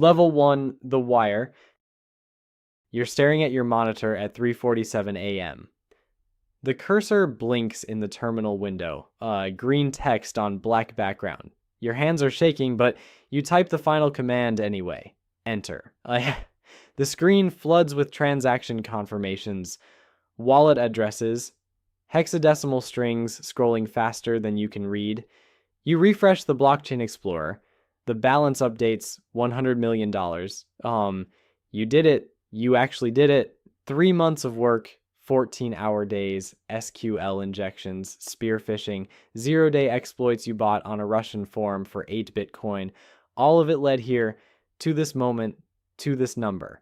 Level 1, The Wire. You're staring at your monitor at 3:47 a.m. The cursor blinks in the terminal window, green text on black background. Your hands are shaking, but you type the final command anyway. Enter. The screen floods with transaction confirmations, wallet addresses, hexadecimal strings scrolling faster than you can read. You refresh the blockchain explorer. The balance updates $100 million. You did it. You actually did it. 3 months of work, 14-hour days, SQL injections, spear phishing, 0-day exploits you bought on a Russian forum for 8 Bitcoin. All of it led here, to this moment, to this number.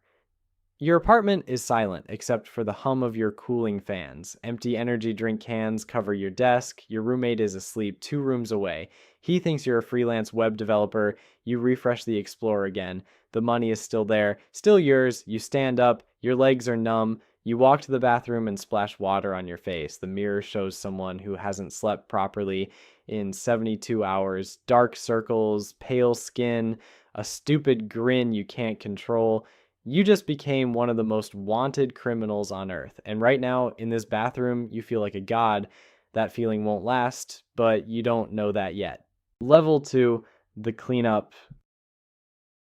Your apartment is silent except for the hum of your cooling fans. Empty energy drink cans cover your desk. Your roommate is asleep 2 rooms away. He thinks you're a freelance web developer. You refresh the Explorer again. The money is still there, still yours. You stand up. Your legs are numb. You walk to the bathroom and splash water on your face. The mirror shows someone who hasn't slept properly in 72 hours. Dark circles, pale skin, a stupid grin you can't control. You just became one of the most wanted criminals on earth. And right now, in this bathroom, you feel like a god. That feeling won't last, but you don't know that yet. Level 2, the cleanup.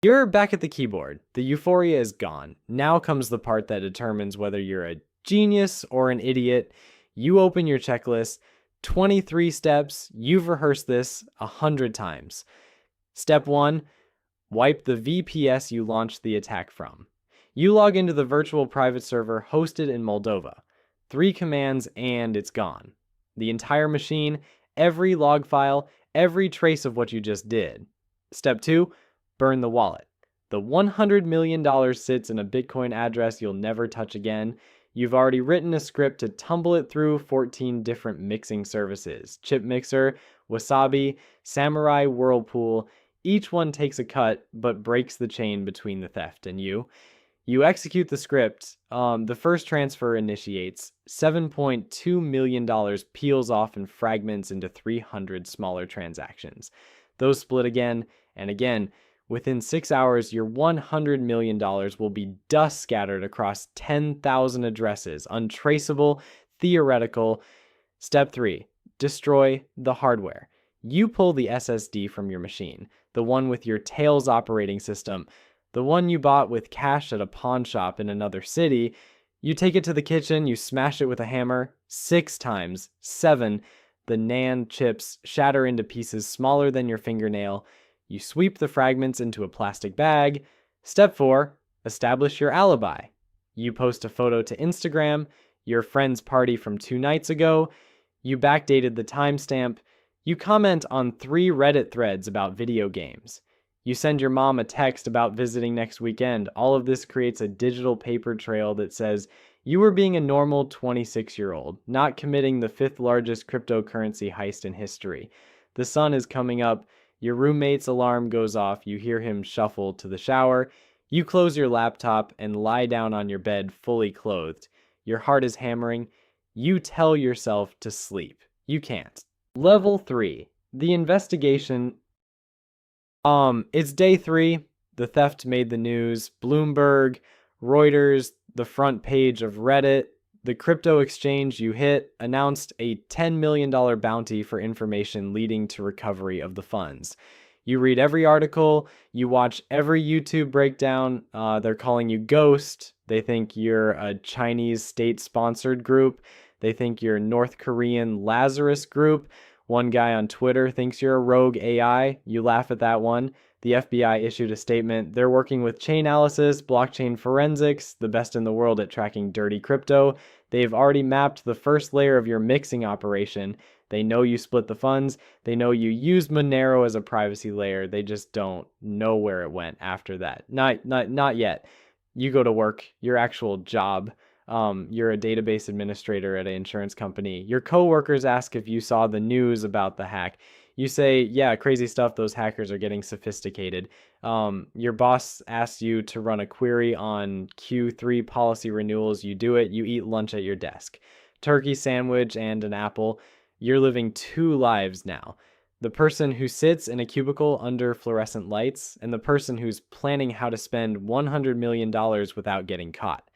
You're back at the keyboard. The euphoria is gone. Now comes the part that determines whether you're a genius or an idiot. You open your checklist. 23 steps. You've rehearsed this 100 times. Step 1. Wipe the VPS you launched the attack from. You log into the virtual private server hosted in Moldova. 3 commands and it's gone. The entire machine, every log file, every trace of what you just did. Step 2, burn the wallet. The $100 million sits in a Bitcoin address you'll never touch again. You've already written a script to tumble it through 14 different mixing services. Chip Mixer, Wasabi, Samurai Whirlpool. Each one takes a cut, but breaks the chain between the theft and you. You execute the script. The first transfer initiates. $7.2 million peels off and fragments into 300 smaller transactions. Those split again and again. Within 6 hours, your $100 million will be dust scattered across 10,000 addresses. Untraceable, theoretical. Step 3. Destroy the hardware. You pull the SSD from your machine, the one with your Tails operating system, the one you bought with cash at a pawn shop in another city. You take it to the kitchen, you smash it with a hammer 6 times. 7. The NAND chips shatter into pieces smaller than your fingernail. You sweep the fragments into a plastic bag. Step 4. Establish your alibi. You post a photo to Instagram, your friend's party from 2 nights ago. You backdated the timestamp. You comment on 3 Reddit threads about video games. You send your mom a text about visiting next weekend. All of this creates a digital paper trail that says you were being a normal 26-year-old, not committing the 5th largest cryptocurrency heist in history. The sun is coming up. Your roommate's alarm goes off. You hear him shuffle to the shower. You close your laptop and lie down on your bed fully clothed. Your heart is hammering. You tell yourself to sleep. You can't. Level 3. The investigation. It's day 3. The theft made the news. Bloomberg, Reuters, the front page of Reddit. The crypto exchange you hit announced a $10 million bounty for information leading to recovery of the funds. You read every article. You watch every YouTube breakdown. They're calling you Ghost. They think you're a Chinese state-sponsored group. They think you're North Korean Lazarus group. One guy on Twitter thinks you're a rogue AI. You laugh at that one. The FBI issued a statement. They're working with Chainalysis, blockchain forensics, the best in the world at tracking dirty crypto. They've already mapped the first layer of your mixing operation. They know you split the funds. They know you used Monero as a privacy layer. They just don't know where it went after that. Not yet. You go to work, your actual job. You're a database administrator at an insurance company. Your coworkers ask if you saw the news about the hack. You say, yeah, crazy stuff. Those hackers are getting sophisticated. Your boss asks you to run a query on Q3 policy renewals. You do it. You eat lunch at your desk. Turkey sandwich and an apple. You're living 2 lives now. the person who sits in a cubicle under fluorescent lights, and the person who's planning how to spend $100 million without getting caught.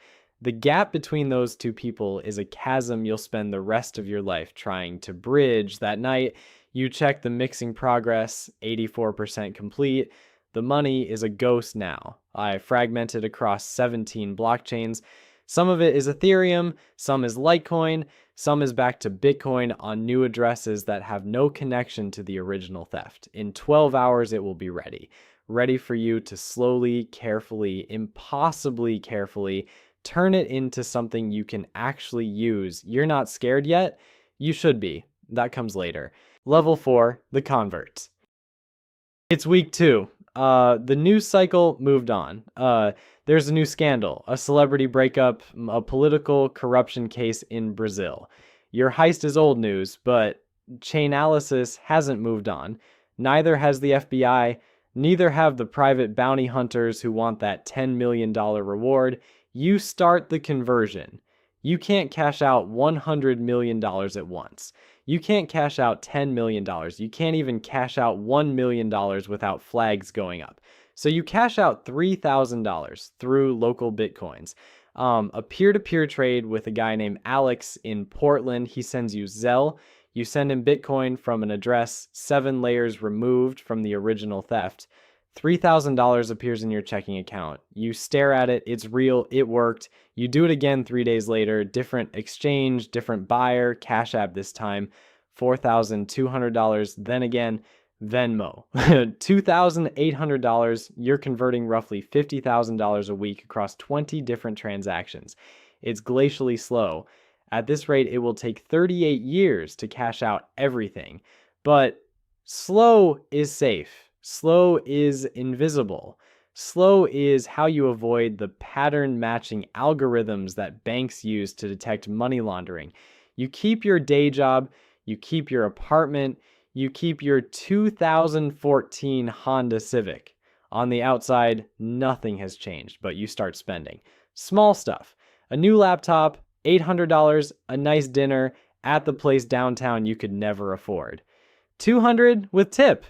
The gap between those two people is a chasm you'll spend the rest of your life trying to bridge. That night, you check the mixing progress, 84% complete. The money is a ghost now. I fragmented across 17 blockchains. Some of it is Ethereum, some is Litecoin, some is back to Bitcoin on new addresses that have no connection to the original theft. In 12 hours, it will be ready. Ready for you to slowly, carefully, impossibly carefully turn it into something you can actually use. You're not scared yet? You should be. That comes later. Level 4, the convert. It's week 2. The news cycle moved on. There's a new scandal, a celebrity breakup, a political corruption case in Brazil. Your heist is old news, but Chainalysis hasn't moved on. Neither has the FBI. Neither have the private bounty hunters who want that $10 million reward. You start the conversion. You can't cash out $100 million at once. You can't cash out $10 million. You can't even cash out $1 million without flags going up. So you cash out $3,000 through local Bitcoins. A peer-to-peer trade with a guy named Alex in Portland. He sends you Zelle. You send him Bitcoin from an address 7 layers removed from the original theft. $3,000 appears in your checking account. You stare at it, it's real, it worked. You do it again 3 days later, different exchange, different buyer, Cash App this time, $4,200. Then again, Venmo, $2,800. You're converting roughly $50,000 a week across 20 different transactions. It's glacially slow. At this rate, it will take 38 years to cash out everything. But slow is safe. Slow is invisible. Slow is how you avoid the pattern matching algorithms that banks use to detect money laundering. You keep your day job, you keep your apartment, you keep your 2014 Honda Civic. On the outside, nothing has changed, but you start spending. Small stuff. A new laptop, $800, a nice dinner at the place downtown you could never afford. $200 with tip.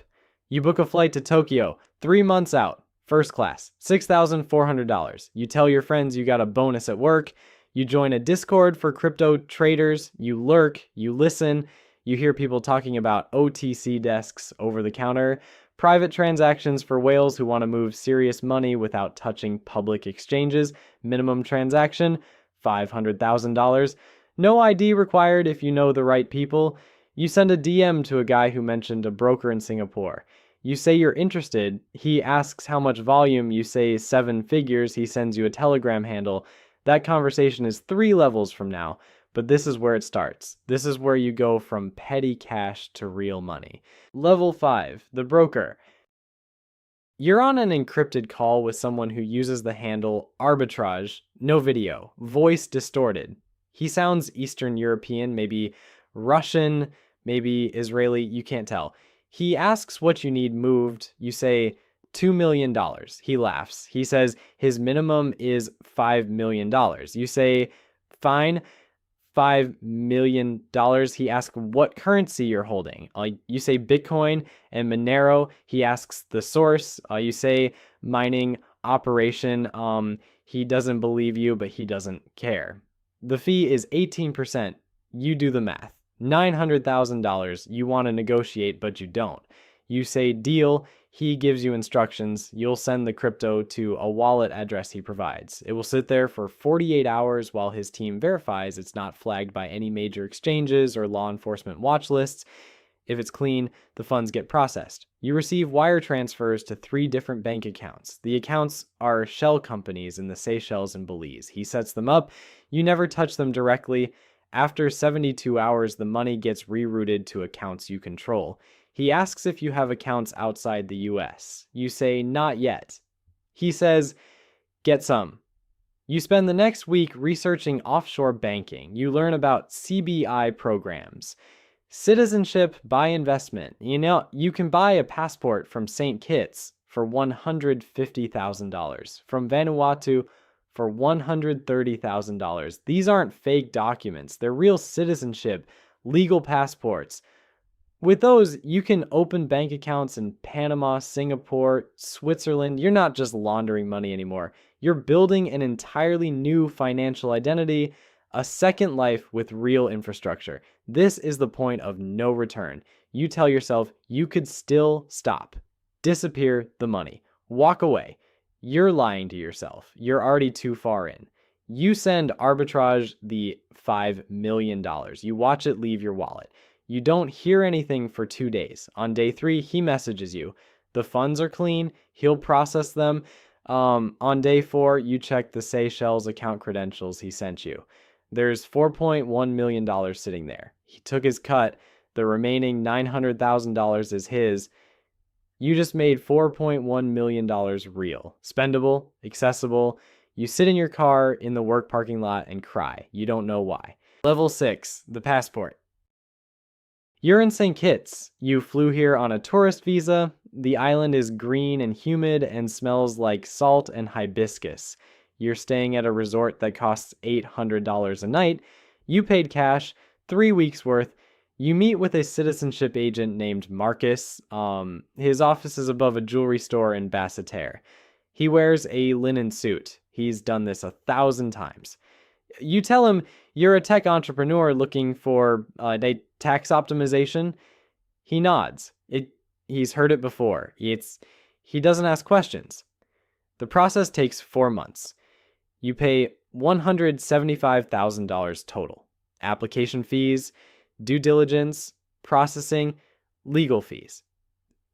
You book a flight to Tokyo, 3 months out, first class, $6,400. You tell your friends you got a bonus at work. You join a Discord for crypto traders. You lurk, you listen. You hear people talking about OTC desks over the counter, private transactions for whales who want to move serious money without touching public exchanges. Minimum transaction, $500,000. No ID required if you know the right people. You send a DM to a guy who mentioned a broker in Singapore. You say you're interested. He asks how much volume. You say 7 figures. He sends you a Telegram handle. That conversation is 3 levels from now, but this is where it starts. This is where you go from petty cash to real money. Level 5, the broker. You're on an encrypted call with someone who uses the handle arbitrage, no video, voice distorted. He sounds Eastern European, maybe Russian, maybe Israeli, you can't tell. He asks what you need moved. You say $2 million. He laughs. He says his minimum is $5 million. You say, fine, $5 million. He asks what currency you're holding. You say Bitcoin and Monero. He asks the source. You say mining operation. He doesn't believe you, but he doesn't care. The fee is 18%. You do the math. $900,000. You want to negotiate, but you don't. You say deal. He gives you instructions. You'll send the crypto to a wallet address he provides. It will sit there for 48 hours while his team verifies it's not flagged by any major exchanges or law enforcement watch lists. If it's clean, the funds get processed. You receive wire transfers to 3 different bank accounts. The accounts are shell companies in the Seychelles and Belize. He sets them up. You never touch them directly. After 72 hours, the money gets rerouted to accounts you control. He asks if you have accounts outside the US. You say, not yet. He says, get some. You spend the next week researching offshore banking. You learn about CBI programs. Citizenship by investment. You can buy a passport from St. Kitts for $150,000. From Vanuatu for $130,000. These aren't fake documents. They're real citizenship, legal passports. With those, you can open bank accounts in Panama, Singapore, Switzerland. You're not just laundering money anymore. You're building an entirely new financial identity, a second life with real infrastructure. This is the point of no return. You tell yourself you could still stop, disappear the money, walk away. You're lying to yourself. You're already too far in. You send Arbitrage the $5 million. You watch it leave your wallet. You don't hear anything for 2 days. On day 3, he messages you. The funds are clean. He'll process them. On day 4, you check the Seychelles account credentials he sent you. There's $4.1 million sitting there. He took his cut. The remaining $900,000 is his. You just made $4.1 million real. Spendable, accessible. You sit in your car in the work parking lot and cry. You don't know why. Level 6, the passport. You're in St. Kitts. You flew here on a tourist visa. The island is green and humid and smells like salt and hibiscus. You're staying at a resort that costs $800 a night. You paid cash, 3 weeks worth. You meet with a citizenship agent named Marcus. His office is above a jewelry store in Basseterre. He wears a linen suit. He's done this 1,000 times. You tell him you're a tech entrepreneur looking for tax optimization. He nods. He's heard it before. He doesn't ask questions. The process takes 4 months. You pay $175,000 total. Application fees, due diligence, processing, legal fees.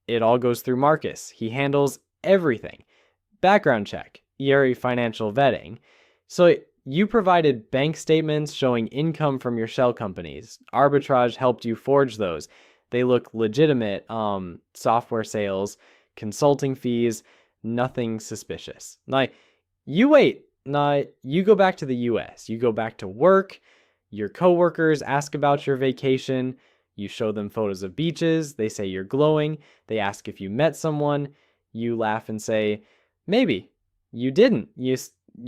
It all goes through Marcus. He handles everything. Background check, Youre financial vetting. So you provided bank statements showing income from your shell companies. Arbitrage helped you forge those. They look legitimate. Software sales, consulting fees, nothing suspicious. Now, you wait. Now, you go back to the US. You go back to work. Your coworkers ask about your vacation. You show them photos of beaches. They say you're glowing. They ask if you met someone. You laugh and say, maybe. You didn't. You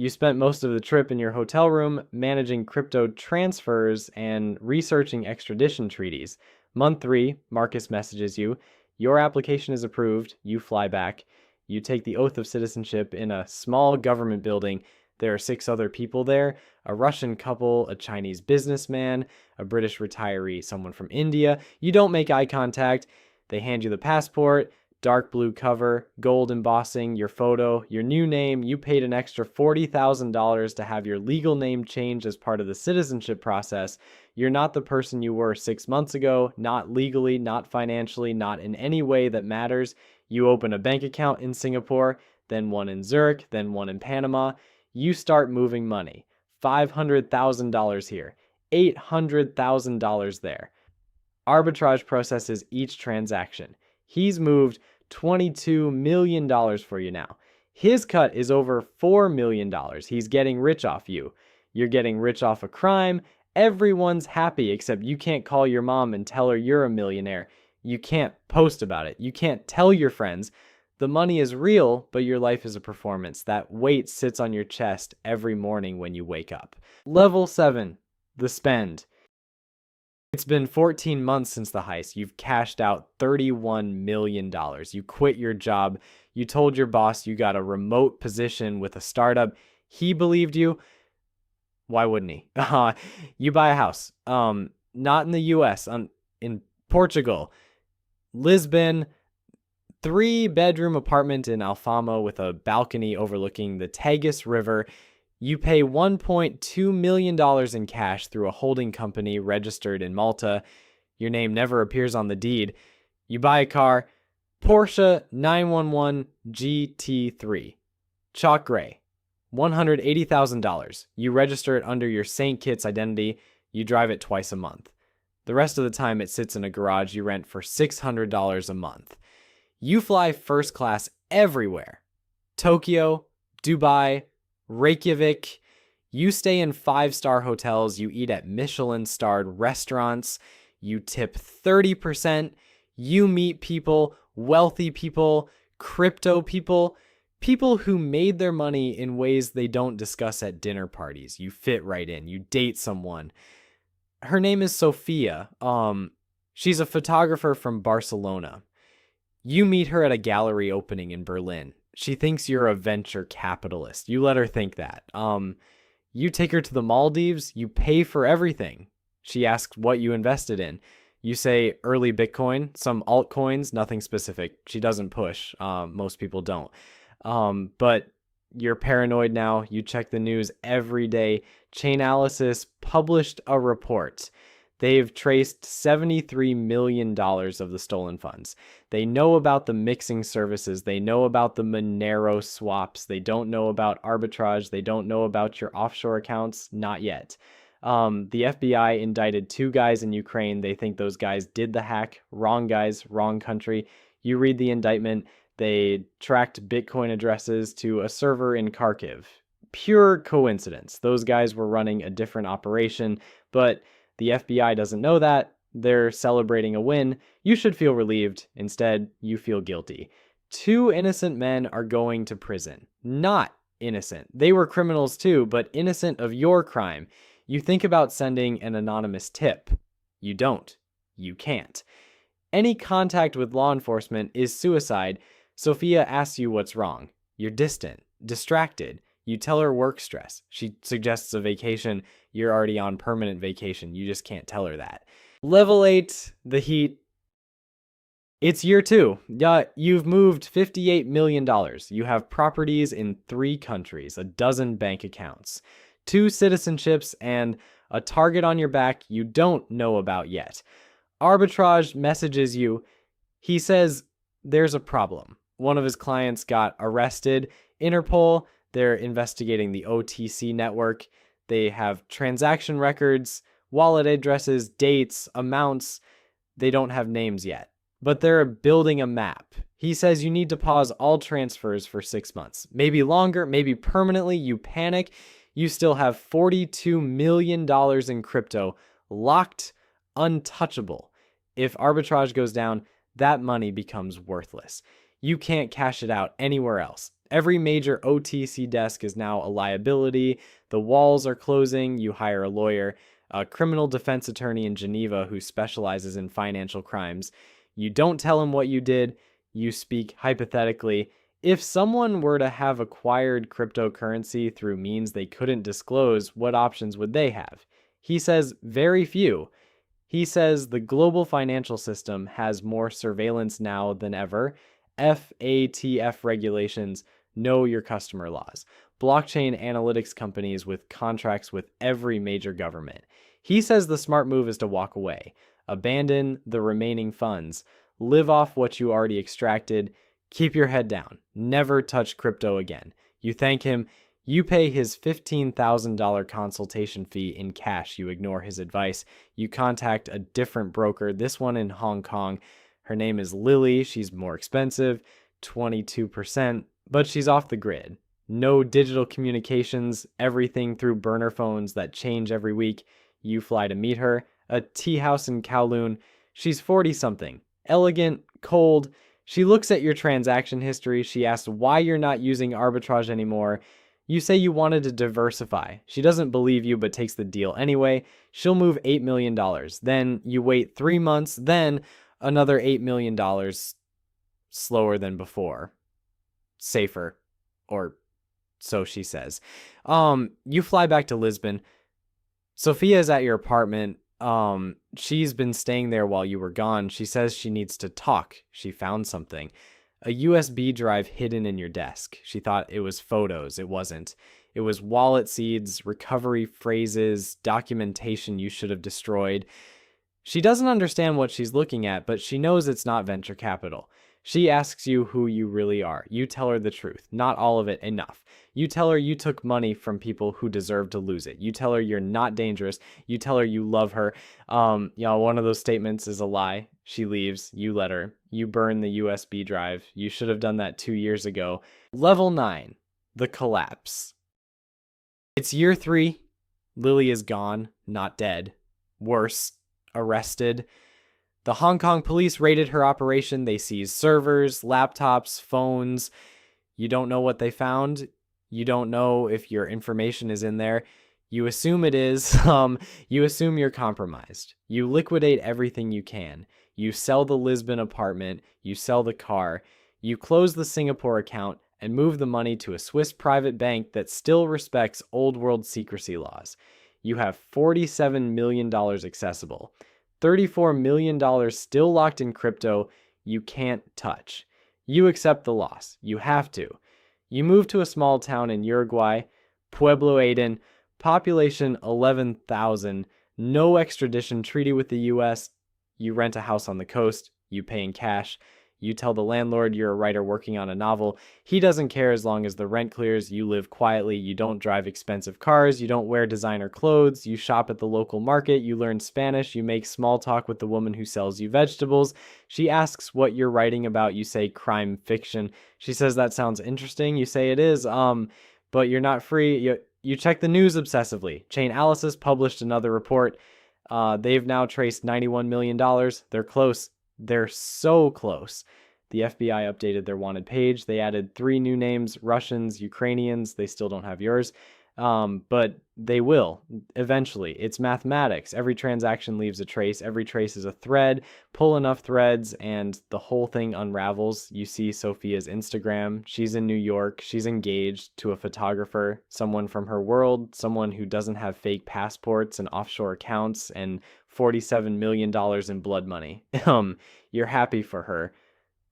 spent most of the trip in your hotel room managing crypto transfers and researching extradition treaties. Month 3, Marcus messages you. Your application is approved. You fly back. You take the oath of citizenship in a small government building. There are 6 other people there, a Russian couple, a Chinese businessman, a British retiree, someone from India. You don't make eye contact. They hand you the passport. Dark blue cover, gold embossing, your photo, your new name. You paid an extra $40,000 to have your legal name changed as part of the citizenship process. You're not the person you were 6 months ago, not legally, not financially, not in any way that matters. You open a bank account in Singapore, then one in Zurich, then one in Panama. You start moving money. $500,000 here, $800,000 there. Arbitrage processes each transaction. He's moved $22 million for you now. His cut is over $4 million. He's getting rich off you. You're getting rich off a crime. Everyone's happy except you can't call your mom and tell her you're a millionaire. You can't post about it. You can't tell your friends. The money is real, but your life is a performance. That weight sits on your chest every morning when you wake up. Level 7, the spend. It's been 14 months since the heist. You've cashed out $31 million. You quit your job. You told your boss you got a remote position with a startup. He believed you. Why wouldn't he? You buy a house. Not in the US, in Portugal. Lisbon, 3-bedroom apartment in Alfama with a balcony overlooking the Tagus River. You pay $1.2 million in cash through a holding company registered in Malta. Your name never appears on the deed. You buy a car, Porsche 911 GT3, chalk gray, $180,000. You register it under your St. Kitts identity. You drive it twice a month. The rest of the time it sits in a garage you rent for $600 a month. You fly first class everywhere. Tokyo, Dubai, Reykjavik. You stay in 5-star hotels. You eat at Michelin-starred restaurants. You tip 30%. You meet people, wealthy people, crypto people, people who made their money in ways they don't discuss at dinner parties. You fit right in. You date someone. Her name is Sophia. She's a photographer from Barcelona. You meet her at a gallery opening in Berlin. She thinks you're a venture capitalist. You let her think that. You take her to the Maldives. You pay for everything. She asks what you invested in. You say early Bitcoin, some altcoins, nothing specific. She doesn't push. Most people don't. But you're paranoid now. You check the news every day. Chainalysis published a report. They've traced $73 million of the stolen funds. They know about the mixing services. They know about the Monero swaps. They don't know about arbitrage. They don't know about your offshore accounts. Not yet. The FBI indicted 2 guys in Ukraine. They think those guys did the hack. Wrong guys, wrong country. You read the indictment. They tracked Bitcoin addresses to a server in Kharkiv. Pure coincidence. Those guys were running a different operation, but the FBI doesn't know that. They're celebrating a win. You should feel relieved. Instead, you feel guilty. 2 innocent men are going to prison. Not innocent. They were criminals too, but innocent of your crime. You think about sending an anonymous tip. You don't. You can't. Any contact with law enforcement is suicide. Sophia asks you what's wrong. You're distant, distracted. You tell her work stress. She suggests a vacation. You're already on permanent vacation. You just can't tell her that. Level 8, the heat. It's year 2. You've moved $58 million. You have properties in 3 countries, a dozen bank accounts, 2 citizenships, and a target on your back you don't know about yet. Arbitrage messages you. He says there's a problem. One of his clients got arrested. Interpol, they're investigating the OTC network. They have transaction records, wallet addresses, dates, amounts. They don't have names yet, but they're building a map. He says you need to pause all transfers for 6 months, maybe longer, maybe permanently. You panic. You still have $42 million in crypto locked, untouchable. If arbitrage goes down, that money becomes worthless. You can't cash it out anywhere else. Every major OTC desk is now a liability. The walls are closing. You hire a lawyer, a criminal defense attorney in Geneva who specializes in financial crimes. You don't tell him what you did. You speak hypothetically. If someone were to have acquired cryptocurrency through means they couldn't disclose, what options would they have? He says very few. He says the global financial system has more surveillance now than ever. FATF regulations, know your customer laws. Blockchain analytics companies with contracts with every major government. He says the smart move is to walk away. Abandon the remaining funds. Live off what you already extracted. Keep your head down. Never touch crypto again. You thank him. You pay his $15,000 consultation fee in cash. You ignore his advice. You contact a different broker, this one in Hong Kong. Her name is Lily. She's more expensive, 22%, but she's off the grid. No digital communications, everything through burner phones that change every week. You fly to meet her. A tea house in Kowloon. She's 40-something. Elegant, cold. She looks at your transaction history. She asks why you're not using arbitrage anymore. You say you wanted to diversify. She doesn't believe you, but takes the deal anyway. She'll move $8 million. Then you wait 3 months. Then another $8 million. Slower than before. Safer. Or so she says. You fly back to Lisbon. Sophia's at your apartment. She's been staying there while you were gone. She says she needs to talk. She found something. A USB drive hidden in your desk. She thought it was photos. It wasn't. It was wallet seeds, recovery phrases, documentation you should have destroyed. She doesn't understand what she's looking at, but she knows it's not venture capital. She asks you who you really are. You tell her the truth. Not all of it, enough. You tell her you took money from people who deserve to lose it. You tell her you're not dangerous. You tell her you love her. One of those statements is a lie. She leaves. You let her. You burn the USB drive. You should have done that 2 years ago. Level 9, the collapse. It's year 3. Lily is gone, not dead. Worse, arrested. The Hong Kong police raided her operation. They seized servers, laptops, phones. You don't know what they found. You don't know if your information is in there. You assume it is. You assume you're compromised. You liquidate everything you can. You sell the Lisbon apartment. You sell the car. You close the Singapore account and move the money to a Swiss private bank that still respects old world secrecy laws. You have $47 million accessible. $34 million still locked in crypto you can't touch. You accept the loss. You have to. You move to a small town in Uruguay, Pueblo Aden, population 11,000, no extradition treaty with the US. You rent a house on the coast. You pay in cash. You tell the landlord you're a writer working on a novel. He doesn't care as long as the rent clears. You live quietly. You don't drive expensive cars. You don't wear designer clothes. You shop at the local market. You learn Spanish. You make small talk with the woman who sells you vegetables. She asks what you're writing about. You say crime fiction. She says that sounds interesting. You say it is. But you're not free. You check the news obsessively. Chainalysis published another report. They've now traced $91 million. They're close. They're so close. The FBI updated their wanted page. They added 3 new names, Russians, Ukrainians. They still don't have yours. But they will eventually. It's mathematics. Every transaction leaves a trace. Every trace is a thread. Pull enough threads and the whole thing unravels. You see Sophia's Instagram. She's in New York. She's engaged to a photographer, someone from her world, someone who doesn't have fake passports and offshore accounts and $47 million in blood money. You're happy for her.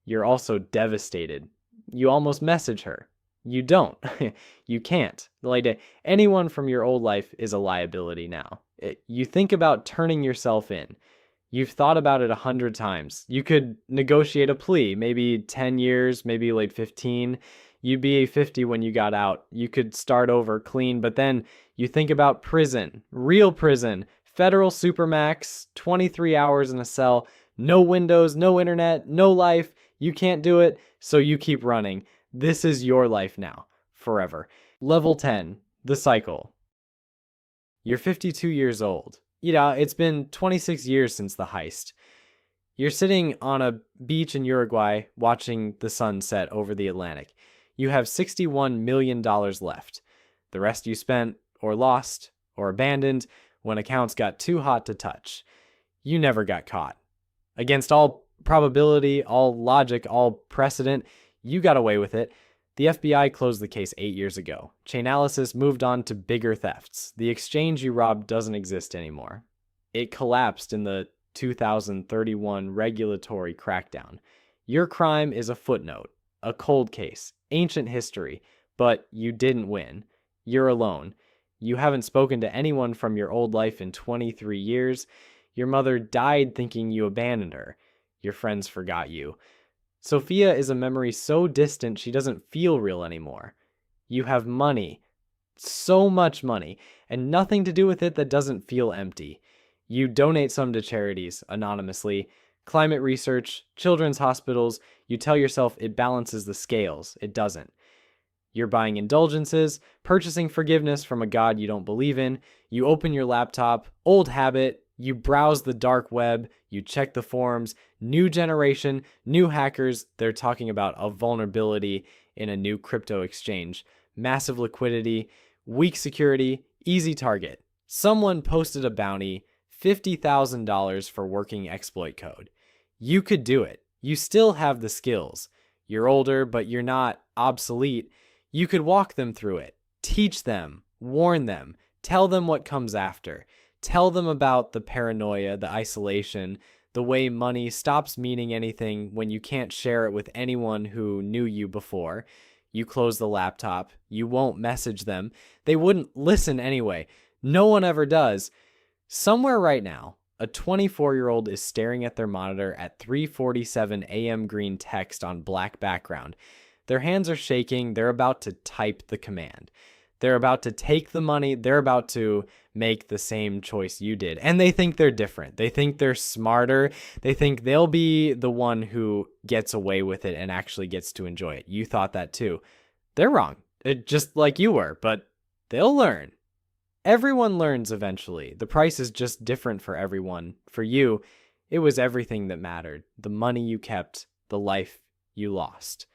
You're also devastated. You almost message her. You don't. You can't. Like, anyone from your old life is a liability now. You think about turning yourself in. You've thought about it 100 times. You could negotiate a plea, maybe 10 years, maybe like 15. You'd be 50 when you got out. You could start over clean, but then you think about prison, real prison, federal supermax, 23 hours in a cell, no windows, no internet, no life. You can't do it, so you keep running. This is your life now, forever. Level 10, the cycle. You're 52 years old. It's been 26 years since the heist. You're sitting on a beach in Uruguay watching the sun set over the Atlantic. You have $61 million left. The rest you spent or lost or abandoned when accounts got too hot to touch. You never got caught. Against all probability, all logic, all precedent, you got away with it. The FBI closed the case 8 years ago. Chainalysis moved on to bigger thefts. The exchange you robbed doesn't exist anymore. It collapsed in the 2031 regulatory crackdown. Your crime is a footnote, a cold case, ancient history, but you didn't win. You're alone. You haven't spoken to anyone from your old life in 23 years. Your mother died thinking you abandoned her. Your friends forgot you. Sophia is a memory so distant she doesn't feel real anymore. You have money, so much money, and nothing to do with it that doesn't feel empty. You donate some to charities, anonymously, climate research, children's hospitals. You tell yourself it balances the scales. It doesn't. You're buying indulgences, purchasing forgiveness from a god you don't believe in. You open your laptop, old habit. You browse the dark web, you check the forums, new generation, new hackers, they're talking about a vulnerability in a new crypto exchange, massive liquidity, weak security, easy target. Someone posted a bounty, $50,000 for working exploit code. You could do it. You still have the skills. You're older, but you're not obsolete. You could walk them through it, teach them, warn them, tell them what comes after. Tell them about the paranoia, the isolation, the way money stops meaning anything when you can't share it with anyone who knew you before. You close the laptop. You won't message them. They wouldn't listen anyway. No one ever does. Somewhere right now, a 24-year-old is staring at their monitor at 3:47 a.m. green text on black background. Their hands are shaking. They're about to type the command. They're about to take the money. They're about to make the same choice you did. And they think they're different. They think they're smarter. They think they'll be the one who gets away with it and actually gets to enjoy it. You thought that too. They're wrong. Just like you were, but they'll learn. Everyone learns eventually. The price is just different for everyone. For you, it was everything that mattered. The money you kept, the life you lost.